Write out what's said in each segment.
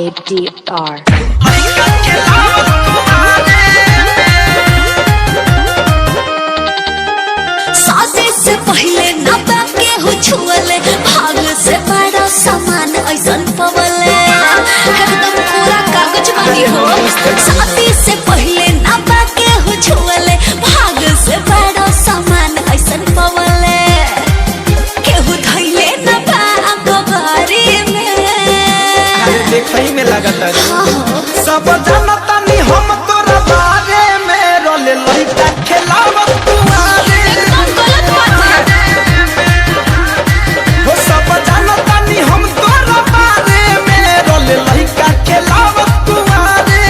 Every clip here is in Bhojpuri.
ADR शादी से पहले ना बाके हो छुअले भाग से बड़ा सामान ऐसन पवले एकदम पूरा कागज बनी हो। शादी से पहले ना बाके हो छुअले भाग से बड़ा सामान ऐसन पवले केहू धइले ना बा गवारी में। अरे देखई में लागत है सब जानता नी हम तोरा बारे में रोले लइका खेलावत तुम्हारे एकदम गलत बात है। हो सब जानता नी हम तोरा बारे में रोले लइका खेलावत तुम्हारे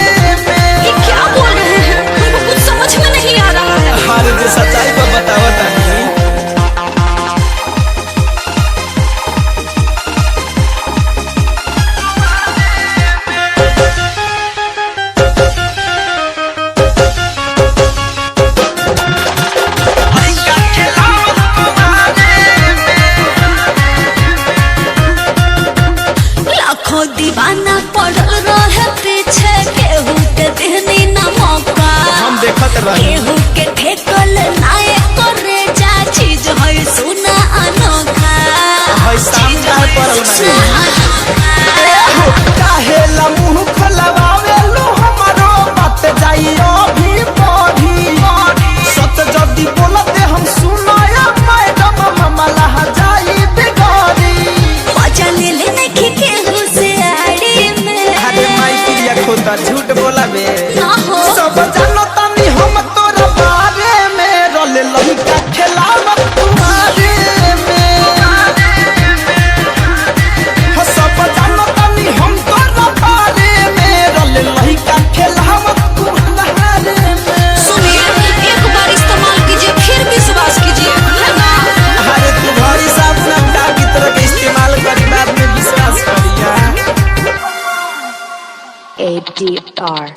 में। ये क्या बोल रहे हैं हमको कुछ समझ में नहीं आ रहा है। हमारे जो सच्चाई को बतावत है लाखों दीवाना पड़ल रहे पीछे केहू के देहनी ना मौका। हम देखत रही केहू के ठेकल नाए करे जा चीज है सुना अनोखा। भाई सामने काहे पड़ल बानी काहे ला मुंह खोलवावे लो हमारो बात जाइयो भी पढ़ी सत जदी बोलते हम सुनाया मैडम मामला जाई बिगाड़ी। मजा ले लेने की केहू से आड़ी में। अरे माई प्रिया खोता झूठ बोला बे ना हो सब जानता नी हम तोरा बारे में रोले लइका खेलावत तुम्हारे में। हो सब जानता नी हम तोरा बारे में रोले लइका खेलावत तुम्हारे में। सुनिए एक बार इस्तेमाल कीजिए फिर विश्वास कीजिए है ना। अरे तू भारी साबुन अंडा की तरह के इस्तेमाल करी बाद में विश्वास करिया। ADR